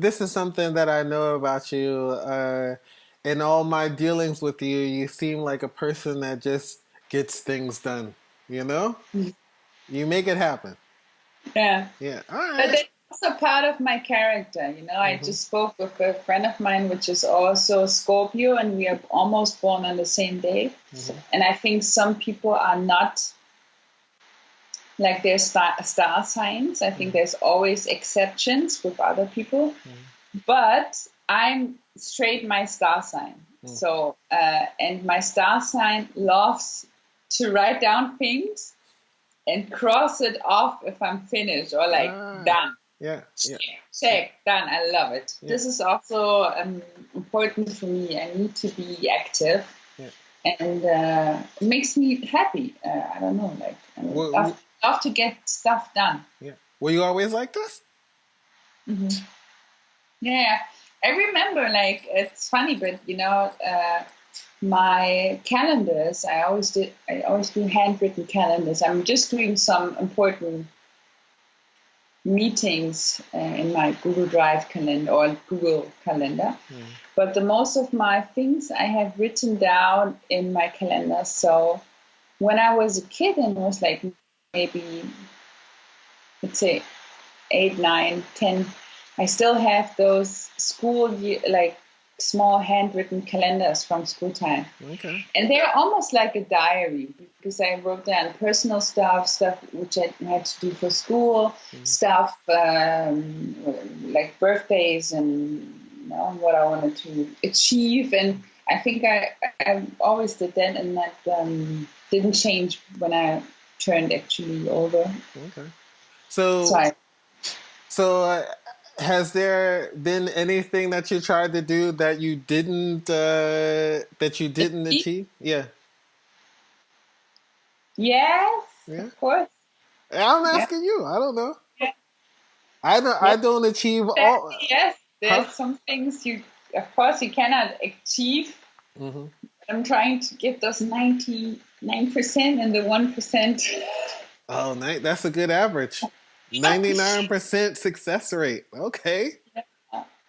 this is something that I know about you. In all my dealings with you, you seem like a person that just gets things done. You know, you make it happen. Yeah. Yeah. All But right. that's also part of my character. I Mm-hmm. just spoke with a friend of mine, which is also Scorpio, and we are almost born on the same day. Mm-hmm. And I think some people are not like their star signs. I think Mm-hmm. there's always exceptions with other people, Mm-hmm. but I'm straight my star sign. So, and my star sign loves to write down things and cross it off if I'm finished or like Ah. done. Yeah. Yeah. Check, done. I love it. Yeah. This is also important for me. I need to be active, Yeah. and it makes me happy. I don't know, like I Were, love to get stuff done. yeah. Were you always like this? Hmm. Yeah, I remember. Like it's funny, but my calendars. I always do handwritten calendars. I'm just doing some important meetings in my Google Drive calendar or Google Calendar. Mm. But the most of my things I have written down in my calendar. So when I was a kid and was like maybe, let's say, 8, 9, 10, I still have those like small handwritten calendars from school time. Okay. And they're almost like a diary because I wrote down personal stuff which I had to do for school, Mm. stuff like birthdays and what I wanted to achieve. And I think I always did that, and that didn't change when I turned actually older. Okay. So So, I, so, has there been anything that you tried to do that you didn't achieve? Yeah. yes, Yeah. of course. I'm Yeah. asking you. I don't know. Yeah. I don't. Yeah. I don't achieve all. Exactly, yes, Huh? there's some things of course, you cannot achieve. Hmm. I'm trying to get those 99% and the 1%. Oh, that's a good average. 99% success rate. Okay.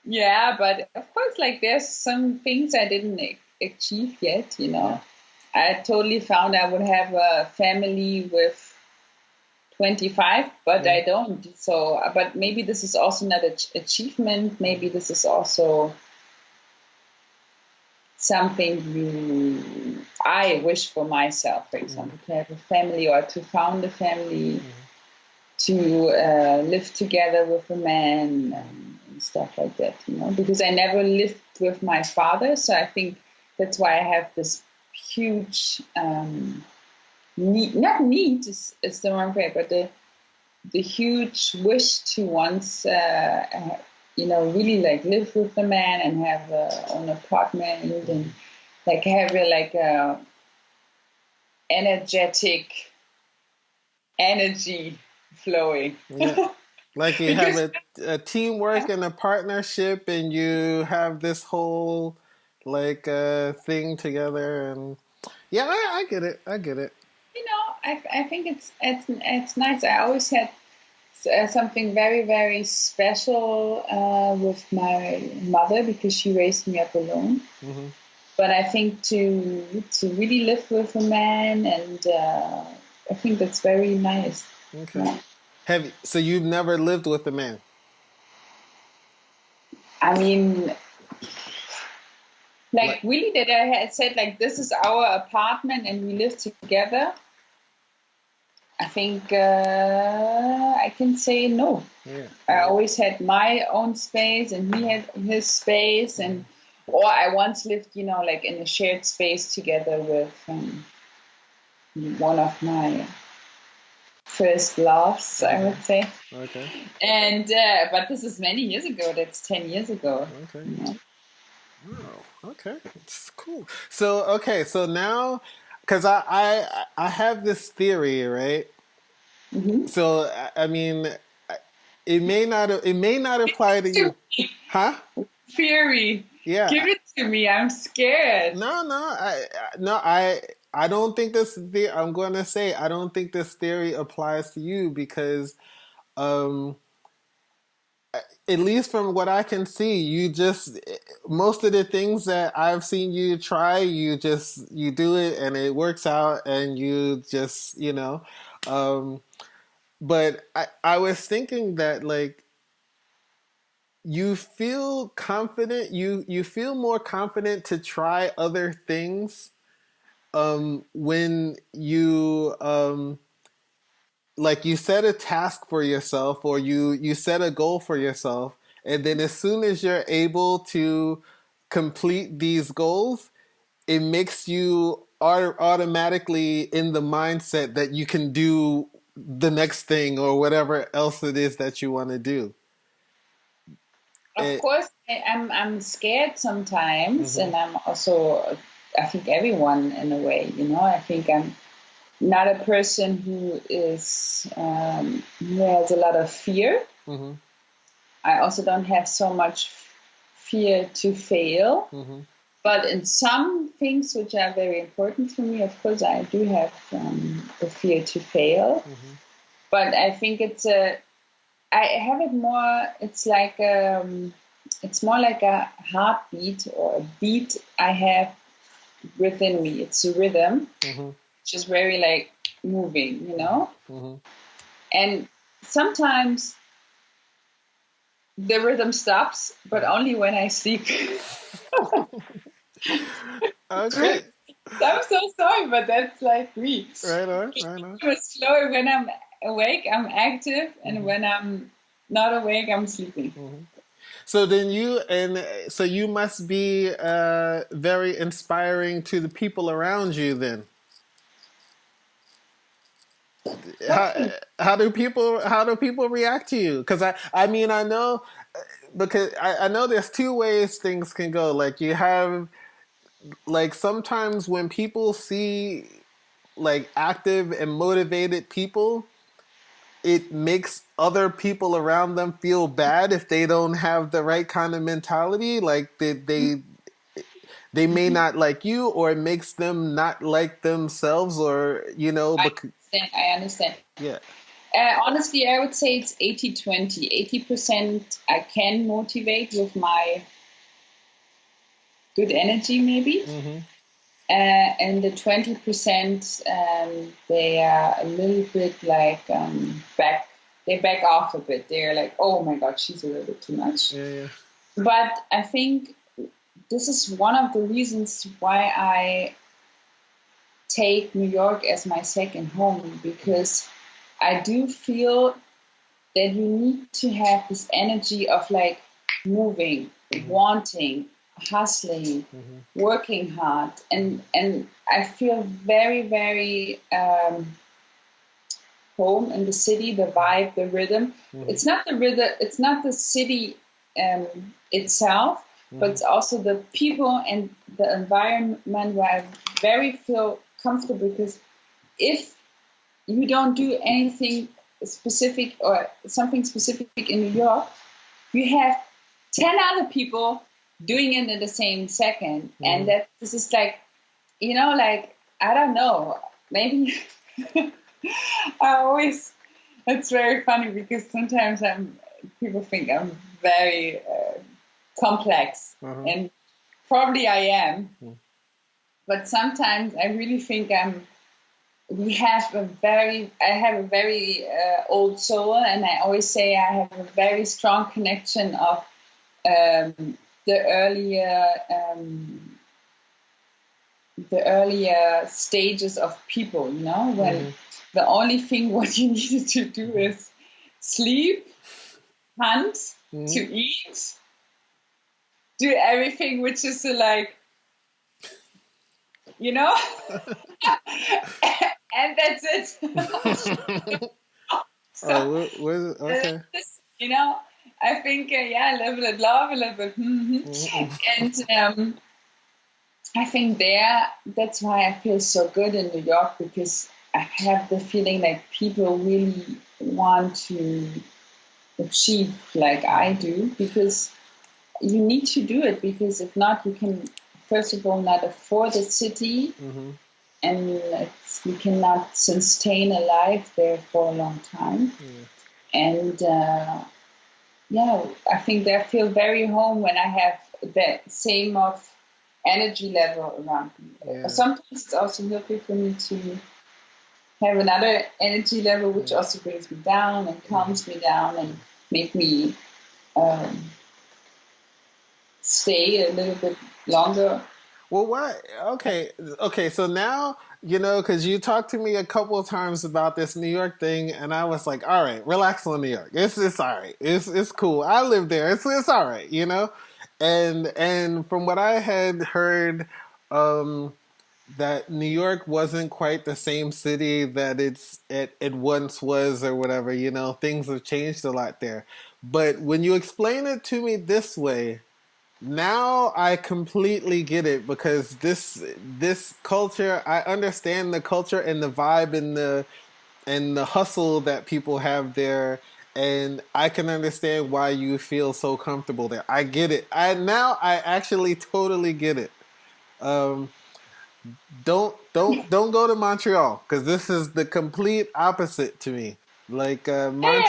Yeah, but of course, like there's some things I didn't achieve yet. Yeah. I totally found I would have a family with 25, but Yeah. I don't. So, but maybe this is also not an achievement. Maybe this is also something I wish for myself, for Mm-hmm. example, to have a family or to found a family, Mm-hmm. to live together with a man and stuff like that, because I never lived with my father. So I think that's why I have this huge need, not need is the wrong way, but the huge wish to once, really like live with a man and have own apartment and like have a energetic energy flowing. Yeah. Like you have Because a teamwork and a partnership, and you have this whole like thing together, and yeah, I get it. I get it. I think it's nice. I always had something very very special with my mother because she raised me up alone. Hmm. But I think to really live with a man, and I think that's very nice. Okay. Yeah. So you've never lived with a man? I mean, like Like, really, that I had said like this is our apartment and we live together. I think I can say no. yeah, I yeah. always had my own space and he had his space, and Mm-hmm. or I once lived, like in a shared space together with one of my first loves, I Okay. would say. Okay. And but this is many years ago. That's 10 years ago. Okay. You know? Oh, okay. It's cool. So, okay, so now, because I have this theory, right? Mm-hmm. So, I mean, it may not apply to you, huh? Fury, give Yeah. it to me. I'm scared. No, no, no, I don't think I'm going to say I don't think this theory applies to you because um at least from what I can see, you just, most of the things that I've seen you try, you do it and it works out, and you just, um, but I was thinking that, like, you feel confident, you feel more confident to try other things when you like, you set a task for yourself, or you set a goal for yourself, and then as soon as you're able to complete these goals, it makes you automatically in the mindset that you can do the next thing or whatever else it is that you want to do. Of It, course, I'm scared sometimes, mm-hmm, and I'm also, I think everyone in a way, I think I'm not a person who has a lot of fear. mm-hmm, I also don't have so much fear to fail. mm-hmm, But in some things which are very important for me, of course, I do have the fear to fail. mm-hmm, But I think I have it more, it's more like a heartbeat or a beat I have within me. It's a rhythm, mm-hmm, which is very like moving. mm-hmm. And sometimes the rhythm stops, but only when I sleep. Okay. I'm so sorry, but that's like me. Right on, right on. It's slow. When I'm awake, I'm active, and Mm-hmm, when I'm not awake, I'm sleeping. mm-hmm. So you must be very inspiring to the people around you then. how Hopefully. how do people react to you? Because I mean, I know, because I know there's two ways things can go. Like, you have, like, sometimes when people see, like, active and motivated people, it makes other people around them feel bad if they don't have the right kind of mentality. Like, they may not like you, or it makes them not like themselves, or I because, understand. I understand. yeah. Honestly, I would say it's 80-20. 80% I can motivate with my good energy, maybe. Mm-hmm. And the 20%, they are a little bit like they back off a bit. They're like, oh my God, she's a little bit too much. Yeah, yeah. But I think this is one of the reasons why I take New York as my second home, because I do feel that you need to have this energy of like moving, Mm-hmm. wanting, hustling, Mm-hmm. working hard, and I feel very, very home in the city, the vibe, the rhythm. Mm-hmm. It's not the rhythm, it's not the city itself, but Mm-hmm. it's also the people and the environment where I very feel comfortable. Because if you don't do anything specific or something specific in New York, you have 10 other people doing it in the same second. And Mm-hmm. that this is like, like, I don't know, maybe I always, it's very funny because sometimes people think I'm very complex, Uh-huh. and probably I am, Mm-hmm. but sometimes I really think I have a very old soul, and I always say I have a very strong connection of the earlier stages of people, when Mm-hmm. the only thing what you needed to do is sleep, hunt, to Mm-hmm. eat, do everything which is like, you know, and that's it. So, Okay. you know, I think, yeah, a little bit of love, a little bit, Mm-hmm. and I think that's why I feel so good in New York, because I have the feeling like people really want to achieve like I do, because you need to do it, because if not, you can, first of all, not afford a city, Mm-hmm. and you cannot sustain a life there for a long time. Yeah. And yeah, I think I feel very home when I have that same of energy level around me. Yeah. Sometimes it's also healthy for me to have another energy level, which Yeah. also brings me down and Mhm. calms me down and make me um, stay a little bit longer. Well, why? Okay, okay. So now you know because you talked to me a couple of times about this New York thing, and I was like, all right, relax on New York. It's all right. It's cool. I live there. It's all right. You know, and from what I had heard, um, that New York wasn't quite the same city that it once was or whatever. You know, things have changed a lot there. But when you explain it to me this way, now I completely get it because this culture, I understand the culture and the vibe and the hustle that people have there, and I can understand why you feel so comfortable there. I get it. I actually totally get it. Um, don't go to Montreal because this is the complete opposite to me. Like Yeah,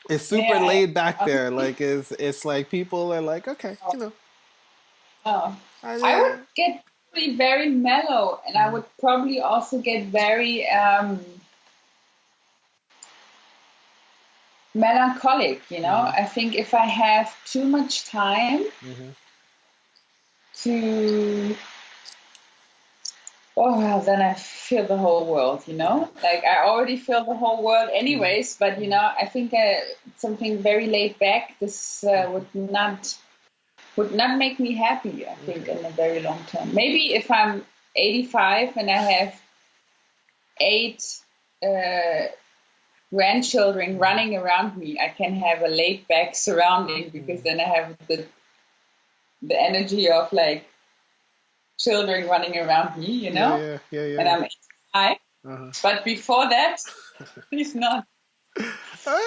it's super yeah, laid back yeah. there. Like it's like people are like, okay, you know, Oh. I I would yeah. get probably very mellow, and I Mhm. would probably also get very melancholic. You know, Mhm. I think if I have too much time Mhm. to, oh well, then I feel the whole world. You Yeah. know, like I already feel the whole world Mhm. anyways. But you know, Mhm. I think something very laid back. This would not make me happy. I think Okay. in the very long term. Maybe if I'm 85 and I have 8 uh, grandchildren Mhm. running around me, I can have a laid back surrounding because Mhm. then I have the energy of like children running around me, Yeah, yeah, yeah, and yeah. I'm high. Uh-huh. But before that, please not.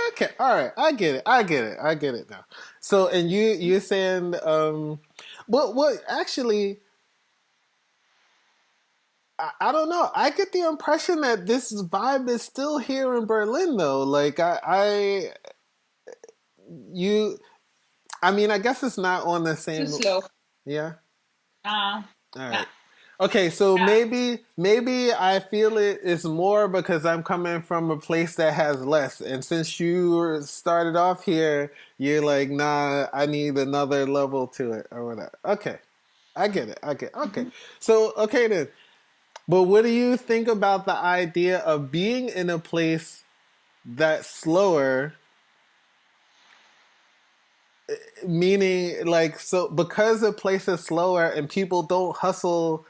Okay, all right. I get it. I get it. I get it now. So, and you're saying, what actually, I don't know. I get the impression that this vibe is still here in Berlin, though. Like, you, I mean, I guess it's not on the Too same. slow. Yeah. Uh, All nah, right. Okay, so yeah. maybe I feel it is more because I'm coming from a place that has less, and since you started off here, you're like, nah, I need another level to it or whatever. Okay, I get it. I get okay. Mhm. So okay then, but what do you think about the idea of being in a place that's slower? Meaning, like, so because a place is slower and people don't hustle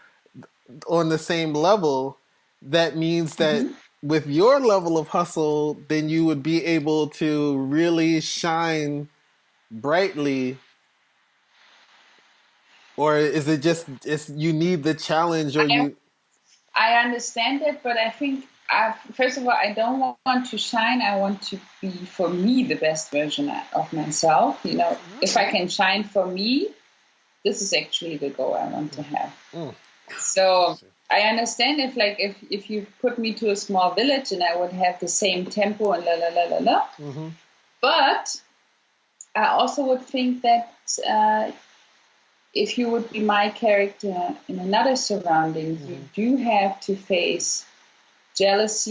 on the same level, that means that Mhm. with your level of hustle, then you would be able to really shine brightly. Or is it just it's you need the challenge or I you I understand it, but I think first of all, I don't want to shine. I want to be for me the best version of myself. You know, all if I right. can shine for me, this is actually the goal I want to Mm-hmm. have. Mm. So I understand if you put me to a small village and I would have the same tempo and la la la la la. Mm-hmm. But I also would think that if you would be my character in another surrounding, you Mm-hmm. do have to face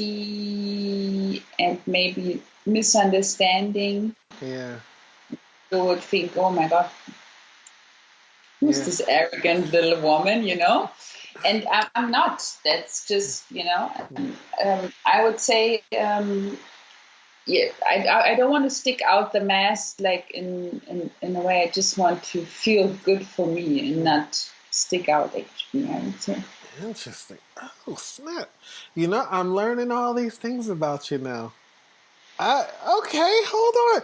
jealousy and maybe misunderstanding. Yeah. You would think, oh my God, who's Yeah. this arrogant little woman, you know? And I'm not. That's just, Mm. I would say, yeah, I don't want to stick out the mask like in a way. I just want to feel good for me and Mm. not stick out, actually, I would say. Interesting. Oh snap! You know, I'm learning all these things about you now. I okay, hold on,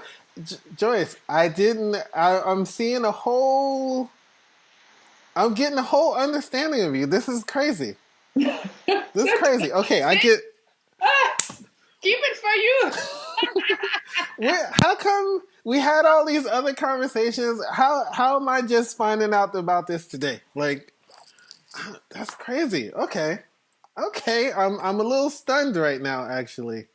Joyce. I didn't. I'm seeing a whole. I'm getting a whole understanding of you. This is crazy. This is crazy. Okay, I get. Ah, keep it for you. How come we had all these other conversations? How am I just finding out about this today? Like, that's crazy. Okay, okay. I'm a little stunned right now, actually.